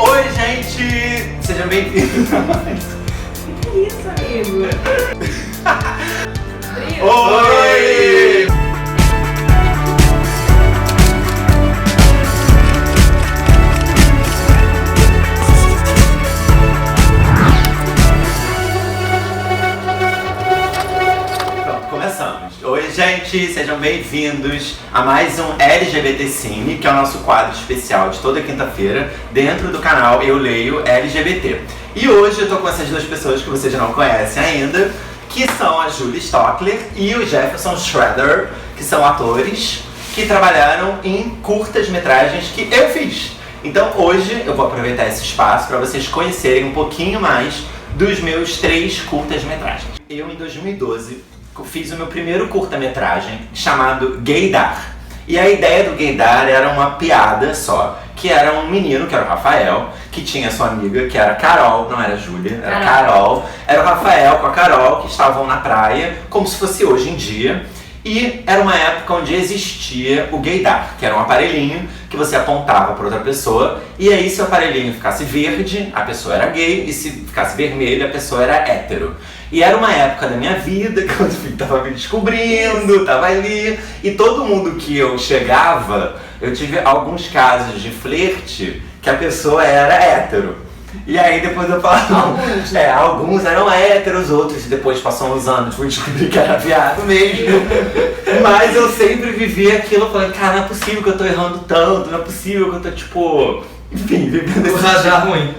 Oi, gente! Sejam bem-vindos. Que isso, amigo? Oi! Oi, gente, sejam bem-vindos a mais um LGBT Cine, que é o nosso quadro especial de toda quinta-feira, dentro do canal Eu Leio LGBT. E hoje eu tô com essas duas pessoas que vocês não conhecem ainda, que são a Julie Stockler e o Jefferson Schroeder, que são atores que trabalharam em curtas-metragens que eu fiz. Então hoje eu vou aproveitar esse espaço para vocês conhecerem um pouquinho mais dos meus 3 curtas-metragens. Eu, em 2012, fiz o meu primeiro curta-metragem chamado Gaydar. E a ideia do Gaydar era uma piada só, que era um menino, que era o Rafael, que tinha sua amiga, que era Carol, não era Júlia, era Carol. Era o Rafael com a Carol, que estavam na praia, como se fosse hoje em dia. E era uma época onde existia o gaydar, que era um aparelhinho que você apontava para outra pessoa, e aí se o aparelhinho ficasse verde, a pessoa era gay, e se ficasse vermelho, a pessoa era hétero. E era uma época da minha vida, que eu tava me descobrindo, tava ali, e todo mundo que eu chegava, eu tive alguns casos de flerte que a pessoa era hétero. E aí depois eu falo, alguns eram héteros, outros depois passam uns anos, fui descobrir que era viado mesmo. Mas eu sempre vivi aquilo, falando, cara, não é possível que eu tô errando tanto, não é possível que eu tô tipo, enfim, vivendo esse radar ruim.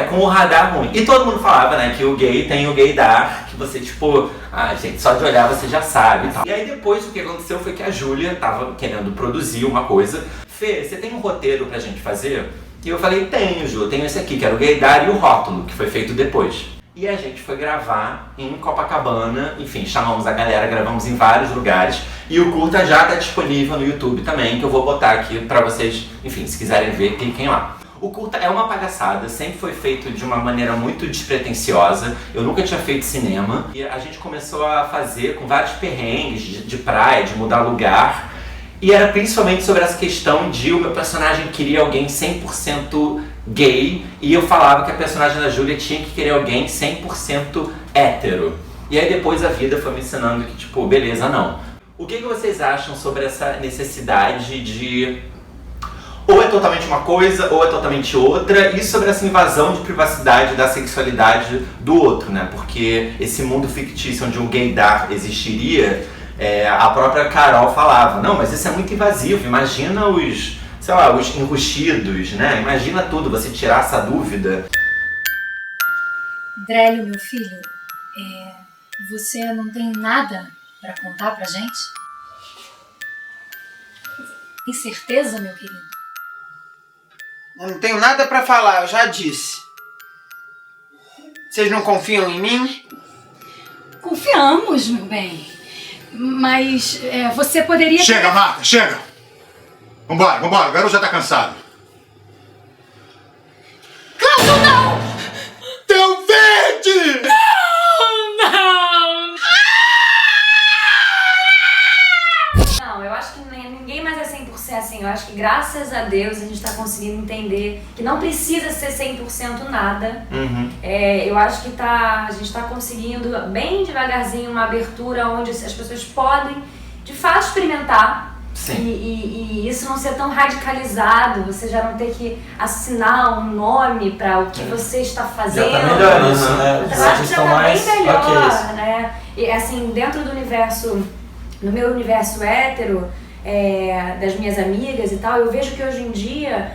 Com o radar ruim. E todo mundo falava, né, que o gay tem o gaydar, que você tipo, gente, só de olhar você já sabe e tal. E aí depois o que aconteceu foi que a Júlia tava querendo produzir uma coisa. Fê, você tem um roteiro pra gente fazer? E eu falei, tenho, Ju, tenho esse aqui, que era o gaydar e o rótulo, que foi feito depois. E a gente foi gravar em Copacabana, enfim, chamamos a galera, gravamos em vários lugares. E o curta já tá disponível no YouTube também, que eu vou botar aqui pra vocês, enfim, se quiserem ver, cliquem lá. O curta é uma palhaçada, sempre foi feito de uma maneira muito despretensiosa. Eu nunca tinha feito cinema. E a gente começou a fazer com vários perrengues de praia, de mudar lugar. E era principalmente sobre essa questão de o meu personagem queria alguém 100% gay, e eu falava que a personagem da Júlia tinha que querer alguém 100% hétero. E aí depois a vida foi me ensinando que tipo, beleza, não. O que vocês acham sobre essa necessidade de ou é totalmente uma coisa ou é totalmente outra, e sobre essa invasão de privacidade da sexualidade do outro, né? Porque esse mundo fictício onde um gaydar existiria, a própria Carol falava, não, mas isso é muito invasivo, imagina os, sei lá, os enrustidos, né? Imagina tudo, você tirar essa dúvida. Drélio, meu filho, você não tem nada pra contar pra gente? Tem certeza, meu querido? Eu não tenho nada pra falar, eu já disse. Vocês não confiam em mim? Confiamos, meu bem. Mas você poderia... Chega, Marta, chega! Vambora, o garoto já tá cansado. Cláudio, não! Teu verde! Não, eu acho que ninguém mais é 100% assim. Eu acho que graças a Deus a gente tá conseguindo entender que não precisa ser 100% nada. Uhum. Eu acho que a gente tá conseguindo bem devagarzinho uma abertura onde as pessoas podem de fato experimentar. Sim. E isso não ser tão radicalizado, você já não ter que assinar um nome para o que você está fazendo. Já tá melhor isso, né? Eu acho que já tá bem melhor, ok, né? E assim, dentro do universo, no meu universo hétero, das minhas amigas e tal, eu vejo que hoje em dia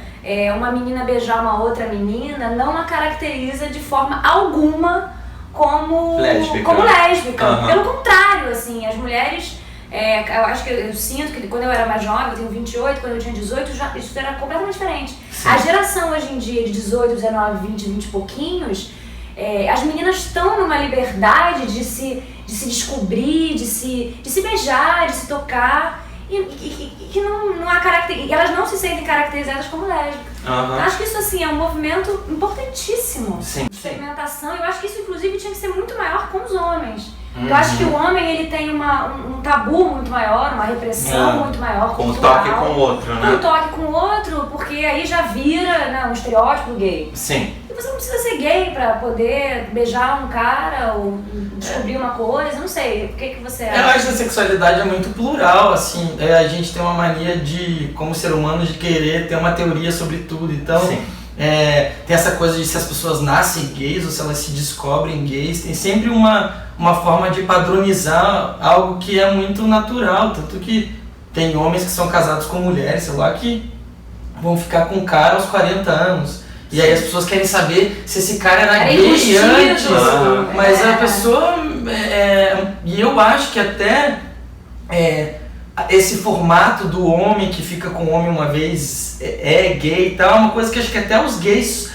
uma menina beijar uma outra menina não a caracteriza de forma alguma como lésbica. Uhum. Pelo contrário, assim, as mulheres... eu acho que eu sinto que quando eu era mais jovem, eu tenho 28, quando eu tinha 18, isso era completamente diferente. Sim. A geração hoje em dia de 18, 19, 20 e pouquinhos, as meninas estão numa liberdade de se descobrir, de se beijar, de se tocar, e que não há elas não se sentem caracterizadas como lésbicas. Uhum. Acho que isso assim é um movimento importantíssimo. Sim. De experimentação. Eu acho que isso inclusive tinha que ser muito maior com os homens. Porque eu acho que o homem ele tem um tabu muito maior, uma repressão muito maior. Com o cultural, toque com o outro, né? Com o toque com o outro, porque aí já vira, né, um estereótipo gay. Sim. E você não precisa ser gay pra poder beijar um cara ou descobrir uma coisa, não sei. O que você acha? Eu acho que a sexualidade é muito plural, assim. A gente tem uma mania de, como ser humano, de querer ter uma teoria sobre tudo. Então, Sim. Tem essa coisa de se as pessoas nascem gays ou se elas se descobrem gays. Tem sempre uma forma de padronizar algo que é muito natural. Tanto que tem homens que são casados com mulheres, sei lá, que vão ficar com um cara aos 40 anos. E aí as pessoas querem saber se esse cara era gay antes. Mas a pessoa... e eu acho que até esse formato do homem que fica com o homem uma vez é gay e tal, é uma coisa que acho que até os gays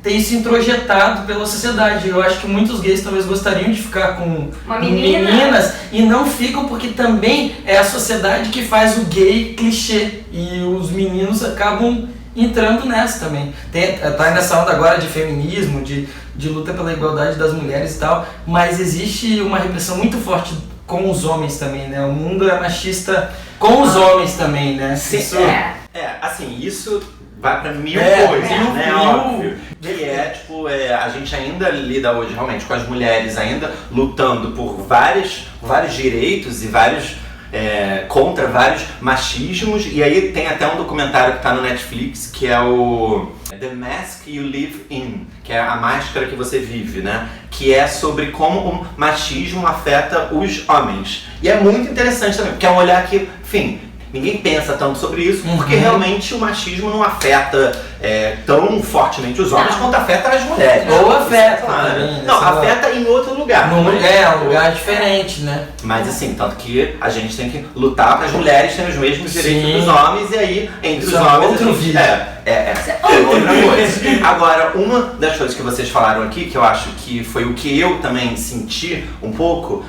têm isso introjetado pela sociedade. Eu acho que muitos gays talvez gostariam de ficar com meninas e não ficam porque também é a sociedade que faz o gay clichê. E os meninos acabam entrando nessa também. Tá nessa onda agora de feminismo, de luta pela igualdade das mulheres e tal, mas existe uma repressão muito forte com os homens também, né? O mundo é machista com os homens também, né? Sim, Isso... assim, isso vai pra mil É, coisas, né? mil. Óbvio. Que tipo, a gente ainda lida hoje realmente com as mulheres ainda lutando por vários direitos e contra vários machismos. E aí tem até um documentário que tá no Netflix que é o The Mask You Live In, que é a máscara que você vive, né? Que é sobre como o machismo afeta os homens. E é muito interessante também, porque é um olhar que, enfim, ninguém pensa tanto sobre isso, porque realmente o machismo não afeta tão fortemente os homens quanto afeta as mulheres. Ou afeta também, Não, afeta em outro lugar. Um lugar diferente, né? Mas assim, tanto que a gente tem que lutar para as mulheres terem os mesmos direitos Sim. dos homens, e aí, entre Isso os é homens... outro a gente, vídeo. é outra coisa. Agora, uma das coisas que vocês falaram aqui, que eu acho que foi o que eu também senti um pouco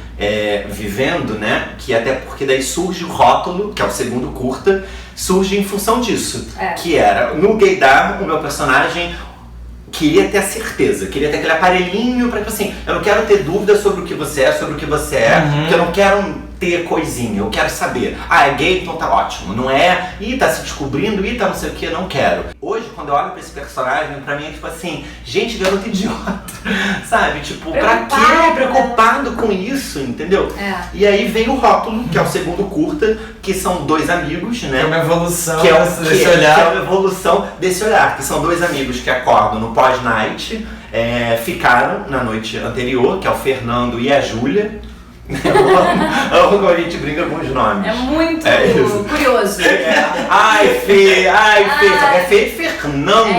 vivendo, né? Que até porque daí surge o rótulo, que é o segundo curta, surge em função disso. Que era, no gaydar, o meu personagem queria ter a certeza, queria ter aquele aparelhinho pra, tipo assim, eu não quero ter dúvida sobre o que você é, porque eu não quero ter coisinha, eu quero saber. Ah, é gay, então tá ótimo. Não é, tá se descobrindo, tá não sei o que, eu não quero. Hoje, quando eu olho pra esse personagem, pra mim é tipo assim, gente, garoto idiota, sabe? Tipo, pra quê? Preocupado com isso, entendeu? E aí vem o rótulo, que é o segundo curta, que são dois amigos, né? É uma evolução desse olhar. Que é uma evolução desse olhar, que são dois amigos que acordam no pós-night, ficaram na noite anterior, que é o Fernando e a Júlia. Eu amo quando a gente brinca com os nomes. É muito curioso. Ai, Fê, só que é Fê e Fernando.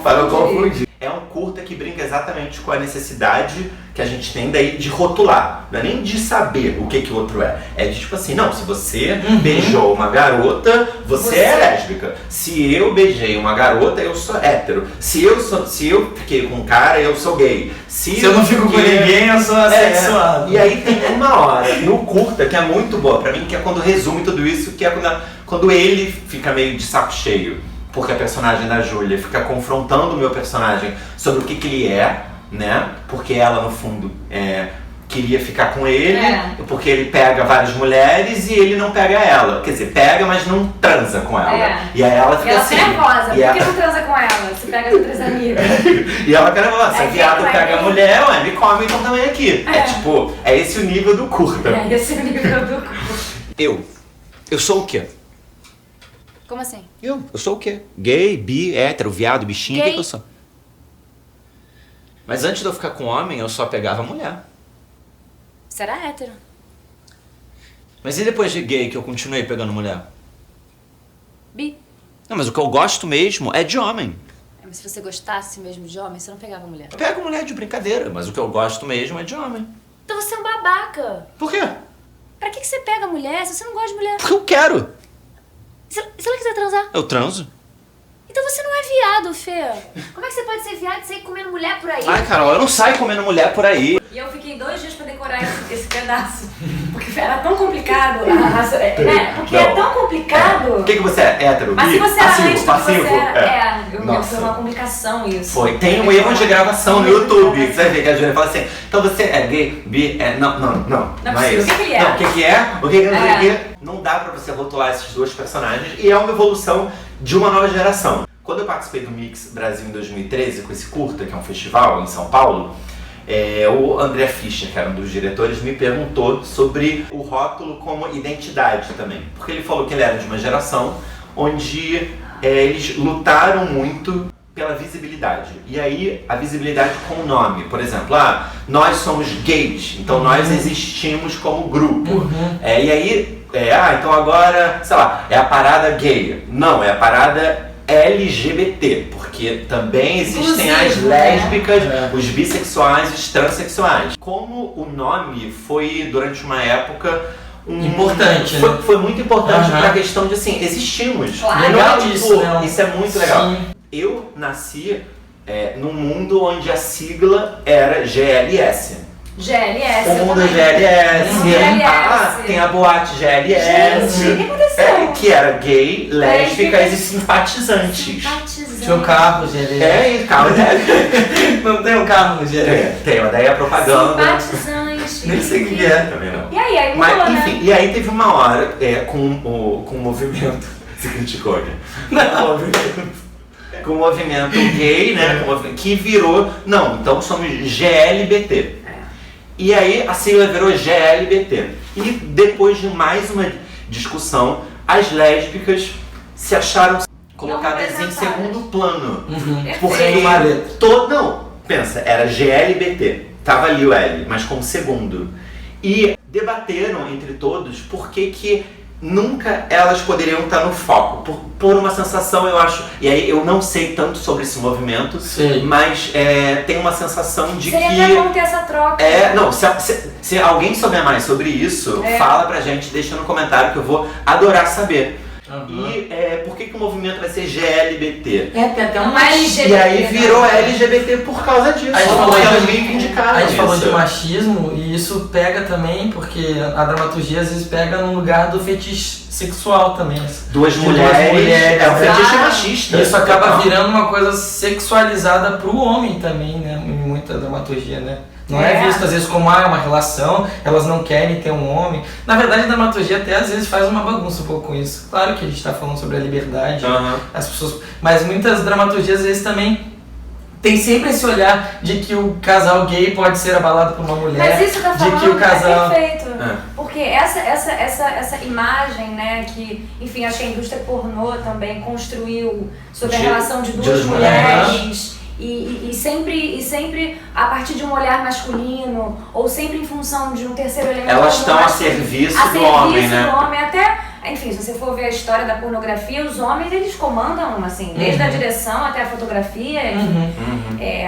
Para não confundir. É um curta que brinca exatamente com a necessidade que a gente tem daí de rotular. Não é nem de saber o que o outro é. É de tipo assim, não, se você beijou uma garota, você é lésbica. Se eu beijei uma garota, eu sou hétero. Se eu fiquei com um cara, eu sou gay. Se eu não fico com ninguém, eu sou assexuado. E aí tem uma hora no curta que é muito boa pra mim, que é quando resume tudo isso, que é quando ele fica meio de saco cheio. Porque a personagem da Júlia fica confrontando o meu personagem sobre o que ele é, né? Porque ela, no fundo, queria ficar com ele, porque ele pega várias mulheres e ele não pega ela. Quer dizer, pega, mas não transa com ela. E aí ela fica assim... Ela fica nervosa, por que não transa com ela? Você pega as outras amigas. E ela fica nervosa, se viado pega a mulher, me come então também aqui. É esse o nível do curta. Esse é o nível do curta. Eu sou o quê? Como assim? Eu sou o quê? Gay, bi, hétero, viado, bichinho, o que eu sou? Mas antes de eu ficar com homem, eu só pegava mulher. Você era hétero. Mas e depois de gay que eu continuei pegando mulher? Bi. Não, mas o que eu gosto mesmo é de homem. Mas se você gostasse mesmo de homem, você não pegava mulher. Eu pego mulher de brincadeira, mas o que eu gosto mesmo é de homem. Então você é um babaca. Por quê? Pra que você pega mulher se você não gosta de mulher? Porque eu quero. Se ela quiser transar? Eu transo. Então você não é viado, Fê. Como é que você pode ser viado e sair comendo mulher por aí? Ai, Carol, eu não saio comendo mulher por aí. E eu fiquei 2 dias pra decorar esse pedaço. Porque era tão complicado. Né? Porque é tão complicado. O que você é? Hétero? Mas se você era antes do que passivo? você era. Foi Nossa. uma complicação isso. Foi. Tem um erro de gravação no YouTube. Você vai ver que a Júlia fala assim, então você é gay, bi, Não é isso. O que ele é? Não, o que é? O que é? Não dá pra você rotular esses 2 personagens e é uma evolução de uma nova geração. Quando eu participei do Mix Brasil em 2013, com esse curta, que é um festival em São Paulo, o André Fischer, que era um dos diretores, me perguntou sobre o rótulo como identidade também. Porque ele falou que ele era de uma geração onde eles lutaram muito pela visibilidade. E aí, a visibilidade com o nome. Por exemplo, nós somos gays, então nós existimos como grupo. E aí, então agora, sei lá, é a parada gay. Não, é a parada LGBT, porque também existem as lésbicas, os bissexuais, os transexuais. Como o nome foi, durante uma época, importante, né? Foi muito importante pra questão de, assim, existimos. Claro. Legal isso, né? Isso é muito legal. Sim. Eu nasci num mundo onde a sigla era GLS. GLS. O mundo GLS. GLS. Tem a boate GLS. Gente, o que aconteceu? Que era gay, lésbicas e simpatizantes. Tinha um carro, GLS. Carro GLS. Não tem um carro no GLS? Tem, mas daí é propaganda. Simpatizante. Nem sei o que é. Também não. E aí Mas, mudou, enfim, né? e aí teve uma hora com o movimento. Se criticou, né? Com o movimento gay, né? Que virou. Não, então somos GLBT. E aí a sigla virou GLBT. E depois de mais uma discussão, as lésbicas se acharam colocadas em segundo plano. Porque não, pensa, era GLBT. Tava ali o L, mas como segundo. E debateram entre todos por que nunca elas poderiam estar no foco. Por uma sensação, eu acho. E aí eu não sei tanto sobre esse movimento, mas tem uma sensação de Seria que. até bom ter essa troca. Não, se alguém souber mais sobre isso, fala pra gente, deixa no comentário que eu vou adorar saber. E por que o movimento vai ser GLBT? Tem até Não é LGBT. E aí virou LGBT por causa disso. A gente Porque falou elas de- meio que indicaram A gente falou isso. de machismo e isso pega também, porque a dramaturgia às vezes pega no lugar do fetiche sexual também. Duas De mulheres, é um fetiche Claro. machista. E isso acaba Total. virando uma coisa sexualizada pro homem também, né? Em muita dramaturgia, né? Não é visto às vezes como uma relação, elas não querem ter um homem. Na verdade, a dramaturgia até às vezes faz uma bagunça um pouco com isso. Claro que a gente tá falando sobre a liberdade, as pessoas, mas muitas dramaturgias às vezes também tem sempre esse olhar de que o casal gay pode ser abalado por uma mulher. Mas isso que eu tô de que o falando casal é perfeito. Porque essa imagem, né, que, enfim, acho que a indústria pornô também construiu sobre a relação de duas mulheres. E sempre a partir de um olhar masculino, ou sempre em função de um terceiro elemento. Elas estão a serviço do homem, né? do homem, até, enfim, se você for ver a história da pornografia, os homens eles comandam, assim, desde a direção até a fotografia.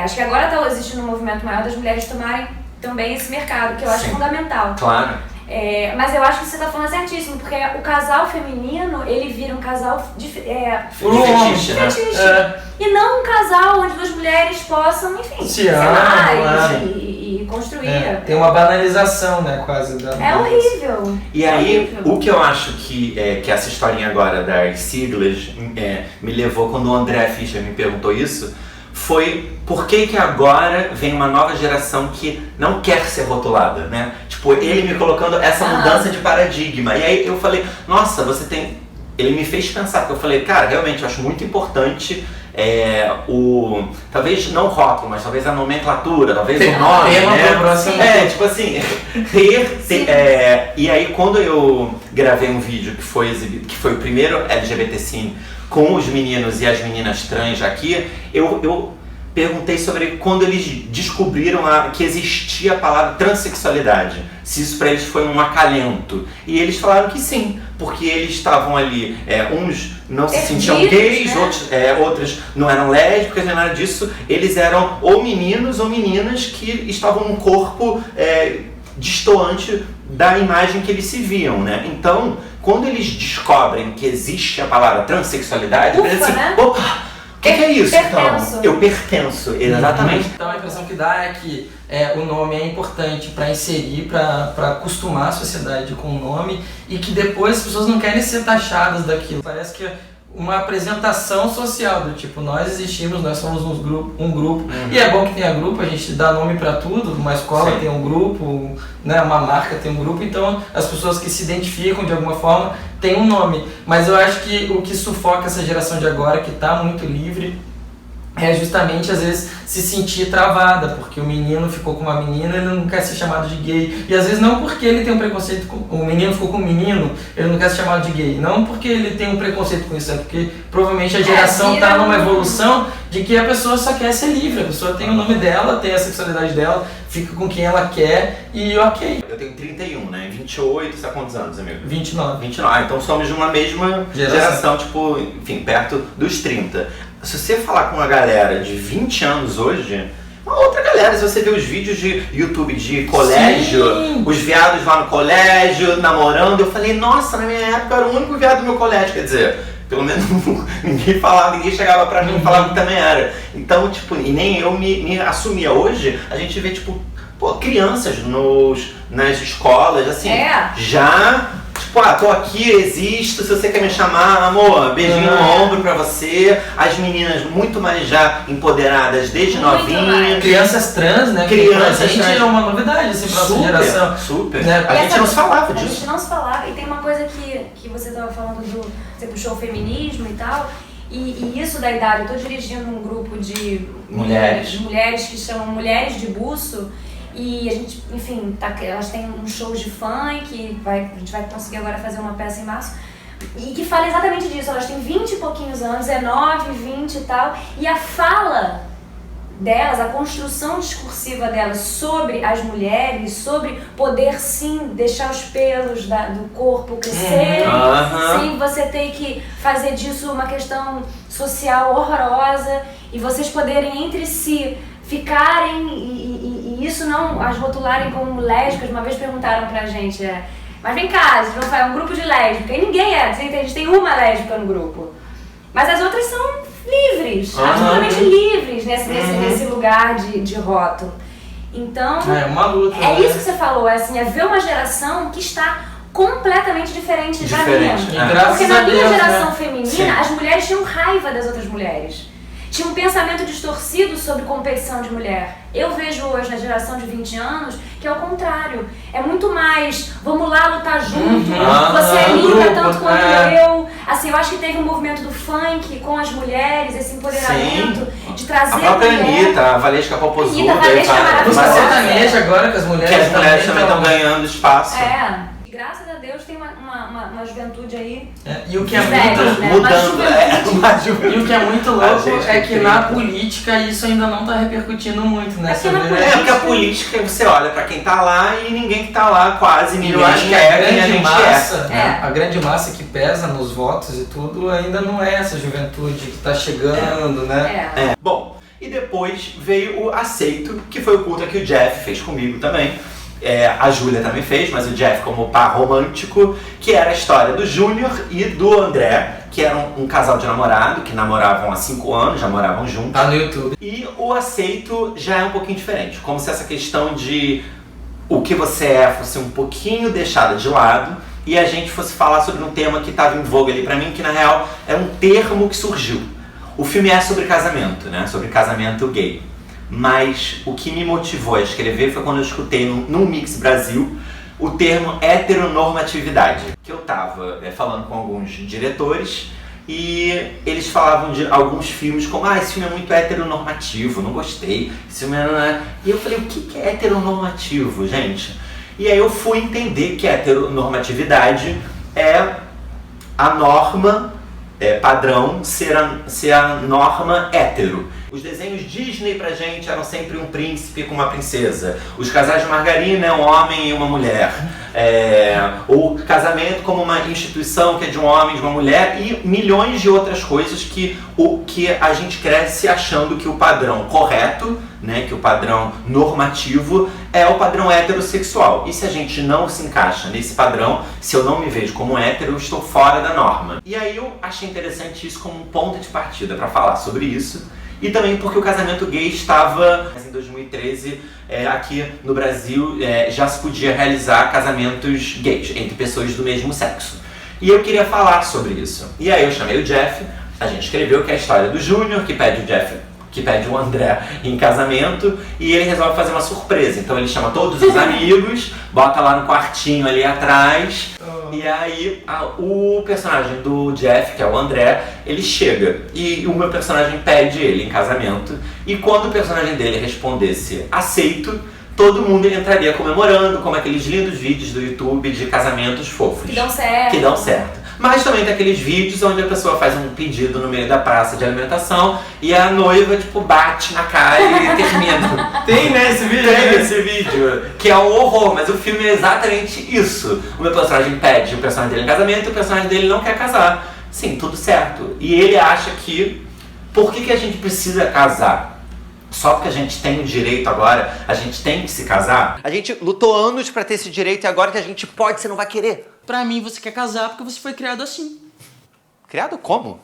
Acho que agora está existindo um movimento maior das mulheres tomarem também esse mercado, que eu acho fundamental. Claro. Mas eu acho que você está falando certíssimo, porque o casal feminino, ele vira um casal de fetiche, né? E não um casal onde duas mulheres possam, enfim, Se sei lá, amam, e construir. tem uma banalização, né, quase da. É horrível. E aí, o que eu acho que essa historinha agora das siglas me levou quando o André Fischer me perguntou isso, foi por que agora vem uma nova geração que não quer ser rotulada, né? Tipo, ele me colocando essa mudança de paradigma. E aí eu falei, nossa, você tem... Ele me fez pensar, porque eu falei, cara, realmente eu acho muito importante talvez não o rótulo, mas talvez a nomenclatura, talvez o nome, né? Tipo assim, e aí quando eu gravei um vídeo que foi exibido, que foi o primeiro LGBT Cine com os meninos e as meninas trans aqui, eu perguntei sobre quando eles descobriram que existia a palavra transexualidade, se isso para eles foi um acalento. E eles falaram que sim, porque eles estavam ali, uns não se sentiam gays, né? Outros não eram lésbicas, nem nada disso. Eles eram ou meninos ou meninas que estavam num corpo distoante da imagem que eles se viam, né? Então, quando eles descobrem que existe a palavra transexualidade, eles assim, né? opa! que é isso, Pertenço. então? Eu pertenço, exatamente. Então a impressão que dá é que o nome é importante para inserir, para acostumar a sociedade com o nome e que depois as pessoas não querem ser taxadas daquilo. Parece que é uma apresentação social, do tipo, nós existimos, nós somos um grupo, e é bom que tenha grupo, a gente dá nome para tudo, uma escola Sim. tem um grupo, né, uma marca tem um grupo, então as pessoas que se identificam de alguma forma têm um nome, mas eu acho que o que sufoca essa geração de agora, que está muito livre, é justamente, às vezes, se sentir travada, porque o menino ficou com uma menina, ele não quer ser chamado de gay. E às vezes não porque ele tem um preconceito com... O menino ficou com um menino, ele não quer ser chamado de gay. Não porque ele tem um preconceito com isso, é porque provavelmente a geração está numa evolução de que a pessoa só quer ser livre. A pessoa tem o nome dela, tem a sexualidade dela, fica com quem ela quer e ok. Eu tenho 31, né? 28, você tá quantos anos, amigo? 29. 29. Então somos de uma mesma geração, tipo, enfim, perto dos 30. Se você falar com uma galera de 20 anos hoje, uma outra galera, se você ver os vídeos de YouTube de colégio, Sim. os viados lá no colégio, namorando, eu falei, nossa, na minha época eu era o único viado do meu colégio, quer dizer, pelo menos ninguém falava, ninguém chegava pra mim e falava que também era. Então, tipo, e nem eu me assumia. Hoje, a gente vê, tipo, pô, crianças nas escolas, assim, já... Tipo, tô aqui, existo, se você quer me chamar, amor, beijinho no ombro pra você. As meninas muito mais já empoderadas desde Muito novinha. mais. Crianças trans, né? Crianças que a gente trans. é uma novidade, assim, pra nossa Super, geração. super. Né? A gente não se falava A disso. gente não se falava. E tem uma coisa que você estava falando você puxou o feminismo e tal. E isso da idade, eu tô dirigindo um grupo de mulheres que chamam Mulheres de Buço. E a gente, enfim, elas têm um show de funk, a gente vai conseguir agora fazer uma peça em março. E que fala exatamente disso, elas têm 20 e pouquinhos anos, 19, 20 e tal. E a fala delas, a construção discursiva delas sobre as mulheres, sobre poder sim deixar os pelos do corpo crescerem, sem você ter que fazer disso uma questão social horrorosa, e vocês poderem entre si ficarem e isso não as rotularem como lésbicas. Uma vez perguntaram pra gente, mas vem cá, vocês vão fazer um grupo de lésbicas, e ninguém a gente tem uma lésbica no grupo, mas as outras são livres, absolutamente livres nesse lugar de rótulo. Então, é uma luta. É isso que você falou, assim, é ver uma geração que está completamente diferente da minha. Porque na minha geração feminina, as mulheres tinham raiva das outras mulheres. Tinha um pensamento distorcido sobre competição de mulher. Eu vejo hoje, na geração de 20 anos, que é o contrário. É muito mais, vamos lá lutar junto, você é linda tanto quanto eu. Assim, eu acho que teve um movimento do funk com as mulheres, esse empoderamento, de trazer a própria mulher. Anitta, a Valesca Popozuda. A Valesca é maravilhosa. Música sertaneja agora, que as mulheres, que as mulheres também estão ganhando espaço. E graças a Deus tem uma juventude aí. E o que é velhos, né? mudando. E o que é muito louco é que na política isso ainda não está repercutindo muito, né? Porque a política, você olha pra quem tá lá e ninguém que tá lá, quase ninguém. Eu acho que a grande massa, né? A grande massa que pesa nos votos e tudo ainda não é essa juventude que tá chegando, né? Bom, e depois veio o Aceito, que foi o curta que o Jeff fez comigo também. A Júlia também fez, mas o Jeff como par romântico, que era a história do Júnior e do André, que eram um casal de namorado, que namoravam há 5 anos, já moravam juntos. Tá no YouTube. E o Aceito já é um pouquinho diferente, como se essa questão de o que você é fosse um pouquinho deixada de lado e a gente fosse falar sobre um tema que estava em voga ali pra mim, que na real é um termo que surgiu. O filme é sobre casamento, né? Sobre casamento gay. Mas o que me motivou a escrever foi quando eu escutei no Mix Brasil o termo heteronormatividade. Que eu tava falando com alguns diretores e eles falavam de alguns filmes como esse filme é muito heteronormativo, não gostei, esse filme não é... E eu falei, o que é heteronormativo, gente? E aí eu fui entender que a heteronormatividade é a norma padrão ser a norma hétero. Os desenhos Disney pra gente eram sempre um príncipe com uma princesa. Os casais de margarina é um homem e uma mulher. O casamento como uma instituição que é de um homem e de uma mulher, e milhões de outras coisas que a gente cresce achando que o padrão correto, né, que o padrão normativo é o padrão heterossexual. E se a gente não se encaixa nesse padrão, se eu não me vejo como hétero, eu estou fora da norma. E aí eu achei interessante isso como um ponto de partida para falar sobre isso. E também porque o casamento gay estava, em 2013, aqui no Brasil, já se podia realizar casamentos gays entre pessoas do mesmo sexo. E eu queria falar sobre isso. E aí eu chamei o Jeff, a gente escreveu que é a história do Júnior, que pede o André em casamento, e ele resolve fazer uma surpresa. Então ele chama todos os amigos, bota lá no quartinho ali atrás, e aí o personagem do Jeff, que é o André, ele chega, e o meu personagem pede ele em casamento, e quando o personagem dele respondesse aceito, todo mundo entraria comemorando, como aqueles lindos vídeos do YouTube de casamentos fofos. Que dão certo. Mas também tem aqueles vídeos onde a pessoa faz um pedido no meio da praça de alimentação e a noiva, tipo, bate na cara e termina. Tem, né, esse vídeo? Tem esse vídeo, que é um horror, mas o filme é exatamente isso. O meu personagem pede o personagem dele em casamento e o personagem dele não quer casar. Sim, tudo certo. E ele acha que, por que a gente precisa casar? Só porque a gente tem o direito agora, a gente tem que se casar? A gente lutou anos pra ter esse direito e agora que a gente pode, você não vai querer. Pra mim, você quer casar porque você foi criado assim. Criado como?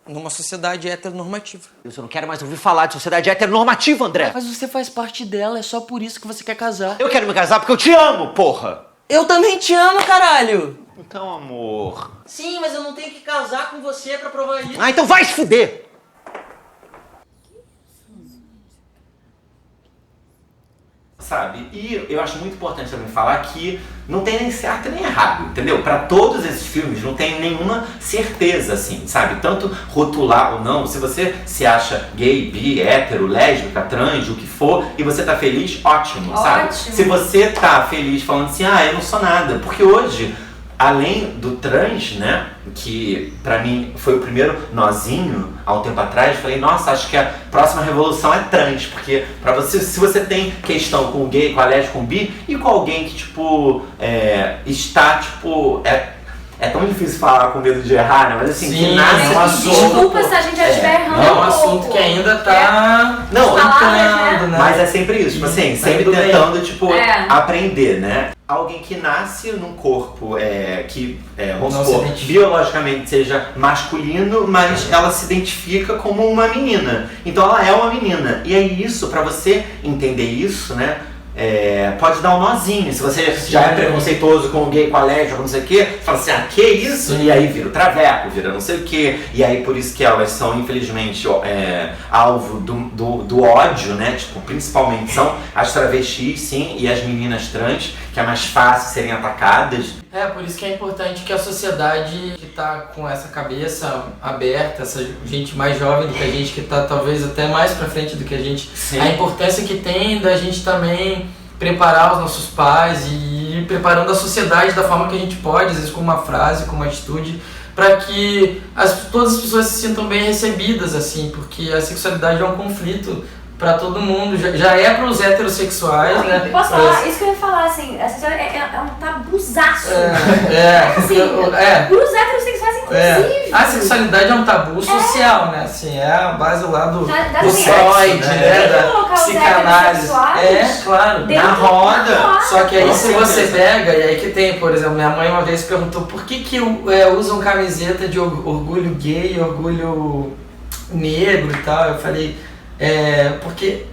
Numa sociedade heteronormativa. Eu não quero mais ouvir falar de sociedade heteronormativa, André. Mas você faz parte dela, é só por isso que você quer casar. Eu quero me casar porque eu te amo, porra! Eu também te amo, caralho! Então, amor... Sim, mas eu não tenho que casar com você pra provar isso. Ah, então vai se fuder! Sabe? E eu acho muito importante também falar que não tem nem certo nem errado, entendeu? Pra todos esses filmes não tem nenhuma certeza, assim, sabe? Tanto rotular ou não, se você se acha gay, bi, hétero, lésbica, trans, o que for, e você tá feliz, ótimo, sabe? Se você tá feliz falando assim, eu não sou nada, porque hoje, além do trans, né, que pra mim foi o primeiro nozinho há um tempo atrás, eu falei, nossa, acho que a próxima revolução é trans, porque pra você, se você tem questão com o gay, com a lésbica, com o bi, e com alguém que, tipo, está, tipo, é tão difícil falar com medo de errar, né, mas assim, Sim, que nasce... é um assunto, Desculpa se a gente já estiver errando é um assunto que ainda tá... Não, palavras, né? Mas é sempre isso, tipo assim, sempre tudo bem. tentando, tipo, É. aprender, né? Alguém que nasce num corpo que, vamos Não se supor, identifica. biologicamente seja masculino, mas ela se identifica como uma menina. Então ela é uma menina. E aí isso, pra você entender isso, né? Pode dar um nozinho. Se você já é preconceituoso com o gay, com a lésbica, com não sei o que, fala assim, que isso? Sim. E aí vira o traveco, vira não sei o que. E aí por isso que elas são, infelizmente, alvo do ódio, né? Tipo, principalmente são as travestis, sim, e as meninas trans, que é mais fácil serem atacadas. Por isso que é importante que a sociedade que tá com essa cabeça aberta, essa gente mais jovem do que a gente, que tá talvez até mais pra frente do que a gente, Sim. a importância que tem da gente também preparar os nossos pais e ir preparando a sociedade da forma que a gente pode, às vezes com uma frase, com uma atitude, para que todas as pessoas se sintam bem recebidas, assim, porque a sexualidade é um conflito pra todo mundo, já é pros heterossexuais, né? Posso falar? Isso que eu ia falar, assim, essa história é um tabuzaço. Pros heterossexuais, inclusive. A sexualidade é um tabu social, né? Assim, é a base lá do assim, Freud, né? tem que Da colocar os psicanálise. heterossexuais Claro. dentro Na roda. Só que aí Com se você certeza. pega, e aí que tem, por exemplo, minha mãe uma vez perguntou por que usam camiseta de orgulho gay, orgulho negro e tal. Eu falei, porque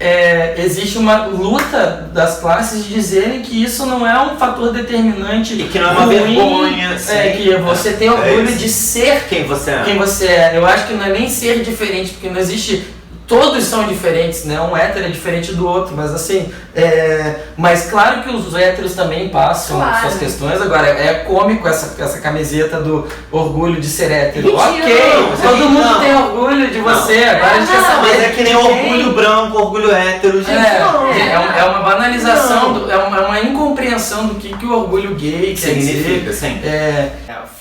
existe uma luta das classes de dizerem que isso não é um fator determinante E que não é uma ruim, vergonha, sim. que você tem orgulho isso. de ser Quem você é? quem você é. Eu acho que não é nem ser diferente, porque não existe... Todos são diferentes, né? Um hétero é diferente do outro, mas assim... Mas claro que os héteros também passam suas questões. Agora, é cômico essa camiseta do orgulho de ser hétero. Ridículo. Ok, todo mundo tem orgulho de você. Agora a gente quer saber... Mas é que nem orgulho branco, orgulho hétero, gente. É uma banalização, é uma incompreensão do que o orgulho gay quer Significa, dizer. sim.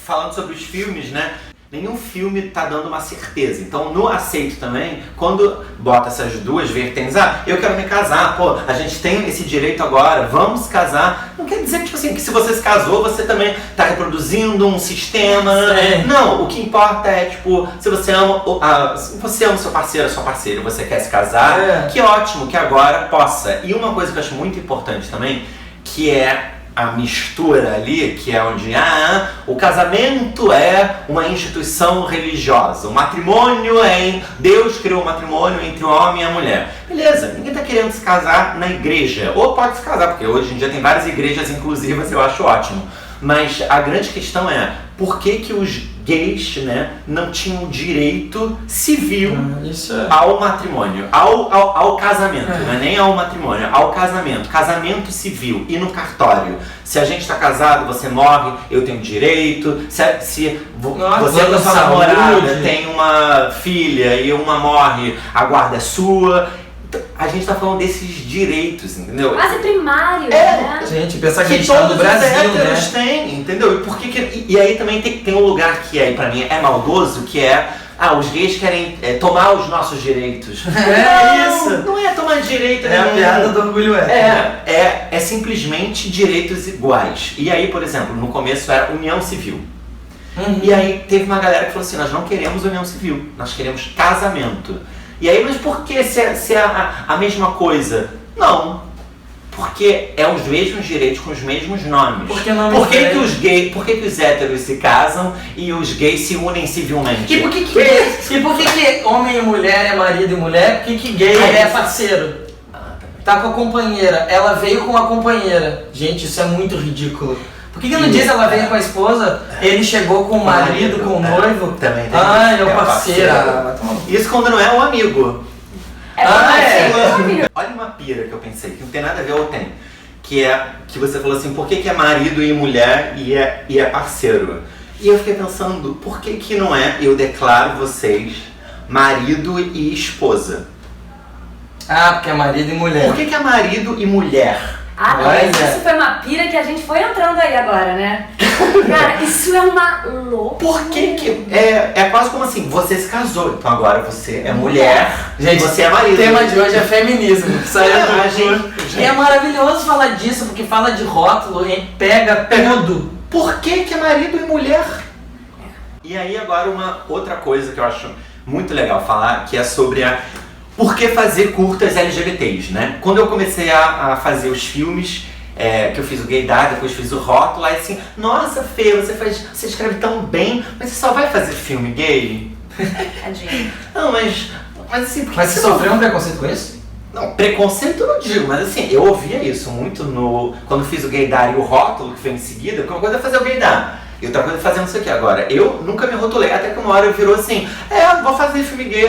Falando sobre os filmes, né? nenhum filme tá dando uma certeza. Então, no aceito também, quando bota essas duas vertentes, eu quero me casar, pô, a gente tem esse direito agora, vamos casar. Não quer dizer que, tipo assim, que se você se casou, você também tá reproduzindo um sistema. Não, o que importa é, tipo, se você ama o seu parceiro, a sua parceira, você quer se casar, que ótimo, que agora possa. E uma coisa que eu acho muito importante também, que é a mistura ali, que é onde o casamento é uma instituição religiosa, o matrimônio Deus criou o matrimônio entre o homem e a mulher. Beleza, ninguém tá querendo se casar na igreja, ou pode se casar, porque hoje em dia tem várias igrejas inclusivas, eu acho ótimo. Mas a grande questão é, por que os gays, né, não tinham direito civil ao matrimônio, ao casamento, né, nem ao matrimônio, ao casamento civil e no cartório. Se a gente está casado, você morre, eu tenho direito. Se você com a sua namorada tem uma filha e uma morre, a guarda é sua. A gente tá falando desses direitos, entendeu? Quase primário, né? Gente, pensa que a gente tá no Brasil, né? Têm, entendeu? E aí também tem um lugar que pra mim é maldoso, que é os gays querem tomar os nossos direitos. Isso! Não é tomar direito, a piada do orgulho é simplesmente direitos iguais. E aí, por exemplo, no começo era união civil. E aí teve uma galera que falou assim, nós não queremos união civil, nós queremos casamento. E aí, mas por que se é a mesma coisa? Não. Porque é os mesmos direitos com os mesmos nomes. Por que os héteros se casam e os gays se unem civilmente? E por que homem e mulher é marido e mulher? Por que gay é parceiro? Tá com a companheira, ela veio com a companheira. Gente, isso é muito ridículo. Por que não diz ela veio com a esposa, ele chegou com o marido, com o noivo? Também tem ele é o parceiro. Isso quando não é um amigo. Amigo. Olha uma pira que eu pensei, que não tem nada a ver ou tem. Que é que você falou assim, por que é marido e mulher e é parceiro? E eu fiquei pensando, por que não é, eu declaro vocês, marido e esposa? Porque é marido e mulher. Por que é marido e mulher? Isso foi uma pira que a gente foi entrando aí agora, né? Cara, isso é uma loucura. Por que é quase como assim, você se casou, então agora você é mulher, gente, você é marido. O tema de hoje é feminismo. E é maravilhoso falar disso, porque fala de rótulo e pega tudo. Por que é marido e mulher? E aí agora uma outra coisa que eu acho muito legal falar, que é sobre por que fazer curtas LGBTs, né? Quando eu comecei a fazer os filmes, que eu fiz o gaydar, depois fiz o rótulo, aí assim, nossa Fê, você escreve tão bem, mas você só vai fazer filme gay? Tadinho. Não, mas assim... Mas você sofreu um preconceito com isso? Não, preconceito eu não digo, mas assim, eu ouvia isso muito quando fiz o gaydar e o rótulo, que foi em seguida, porque uma coisa é fazer o gaydar. E outra coisa é fazer isso aqui agora. Eu nunca me rotulei, até que uma hora virou assim, vou fazer filme gay,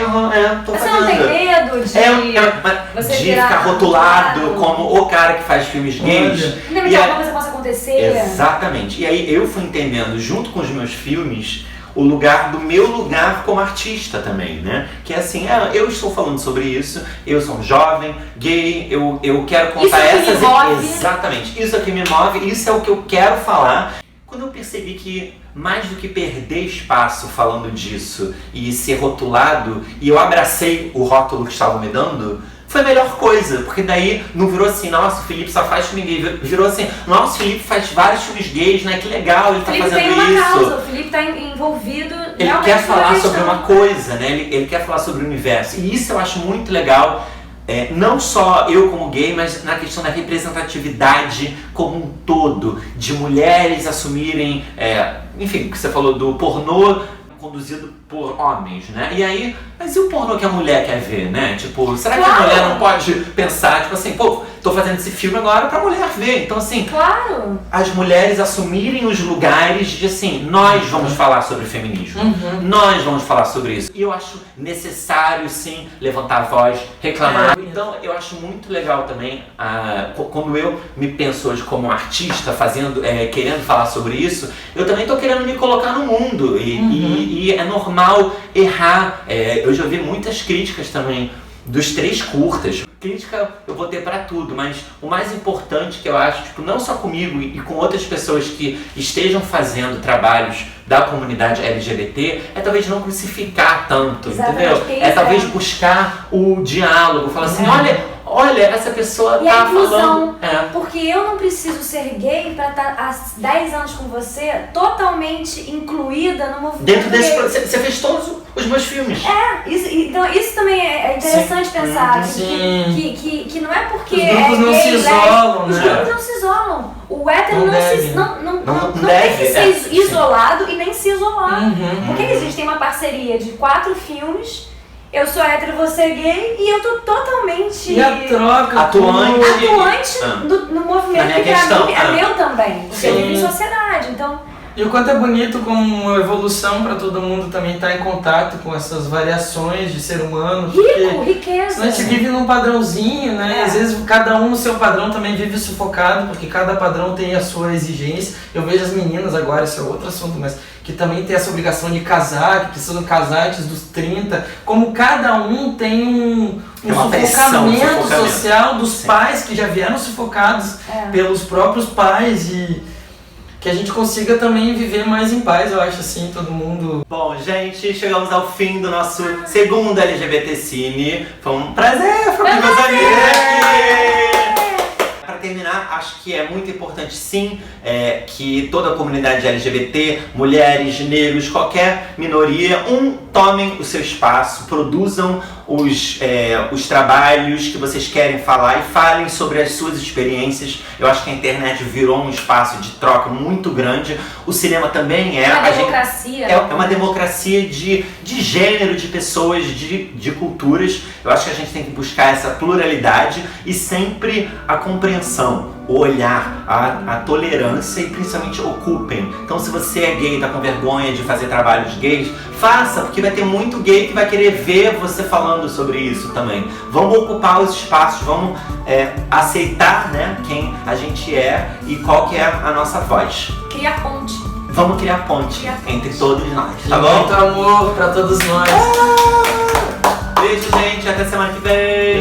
tô Você fazendo. não tem medo de ficar rotulado como o cara que faz filmes gays. Lembra que alguma coisa possa acontecer? Exatamente. E aí eu fui entendendo, junto com os meus filmes, o meu lugar como artista também, né? Que é assim, eu estou falando sobre isso, eu sou um jovem, gay, eu quero contar essas... Exatamente. Isso é que me move, isso é o que eu quero falar. Quando eu percebi que mais do que perder espaço falando disso e ser rotulado, e eu abracei o rótulo que estavam me dando, foi a melhor coisa, porque daí não virou assim, nossa, o Felipe só faz filme gay, virou assim, nossa, o Felipe faz vários filmes gays, né, que legal, ele tá fazendo isso. Tem uma causa, o Felipe tá envolvido... Ele quer falar sobre uma coisa, né, ele quer falar sobre o universo, e isso eu acho muito legal. Não só eu como gay, mas na questão da representatividade como um todo, de mulheres assumirem, enfim, que você falou do pornô conduzido por homens, né? E aí, mas e o pornô que a mulher quer ver, né? Tipo, será que a mulher não pode pensar, tipo assim, tô fazendo esse filme agora pra mulher ver. Então, assim, as mulheres assumirem os lugares de assim, nós vamos falar sobre feminismo, nós vamos falar sobre isso. E eu acho necessário, sim, levantar a voz, reclamar. Então, eu acho muito legal também, quando eu me penso hoje como artista, querendo falar sobre isso, eu também tô querendo me colocar no mundo. E é normal errar. Eu já ouvi muitas críticas também dos 3 curtas. Crítica eu vou ter pra tudo, mas o mais importante que eu acho, tipo, não só comigo e com outras pessoas que estejam fazendo trabalhos da comunidade LGBT, é talvez não crucificar tanto, Exatamente, entendeu? É talvez buscar o diálogo, falar assim, olha, essa pessoa E a tá inclusão, falando... porque eu não preciso ser gay pra estar há 10 anos com você totalmente incluída no movimento Dentro desse... gay. Você fez todos os meus filmes. Então isso também é interessante pensar, Sim. que não é porque Os grupos é não gay, se isolam, os né? grupos não se isolam. O hétero Não não deve. não tem deve, que ser isolado e nem se isolar. Porque Uhum. existe uma parceria de 4 filmes, eu sou hétero, você é gay, e eu tô totalmente E a troca Atuante. no movimento Na minha que pra questão, mim é meu também, porque eu Sim. vivo em sociedade, então... E o quanto é bonito como uma evolução para todo mundo também estar em contato com essas variações de ser humano. Rico, riqueza. Senão a gente vive num padrãozinho, né? É. E às vezes cada um no seu padrão também vive sufocado, porque cada padrão tem a sua exigência. Eu vejo as meninas agora, isso é outro assunto, mas que também tem essa obrigação de casar, que precisam casar antes dos 30. Como cada um tem um uma pressão, sufocamento social dos Sim. pais que já vieram sufocados pelos próprios pais e... que a gente consiga também viver mais em paz, eu acho, assim, todo mundo... Bom, gente, chegamos ao fim do nosso segundo LGBT Cine. Foi um prazer falar com meus amigos aqui! Para terminar, acho que é muito importante, sim, que toda a comunidade LGBT, mulheres, negros, qualquer minoria, tomem o seu espaço, produzam os trabalhos que vocês querem falar e falem sobre as suas experiências. Eu acho que a internet virou um espaço de troca muito grande. O cinema também é. Uma democracia. É uma democracia de gênero, de pessoas, de culturas. Eu acho que a gente tem que buscar essa pluralidade e sempre a compreensão, o olhar, a tolerância e principalmente ocupem. Então se você é gay e tá com vergonha de fazer trabalhos gays, faça, porque vai ter muito gay que vai querer ver você falando sobre isso também. Vamos ocupar os espaços, vamos aceitar, né, quem a gente é e qual que é a nossa voz. Criar ponte. Vamos criar ponte entre todos nós, tá bom? Muito amor pra todos nós. Beijo, gente, até semana que vem.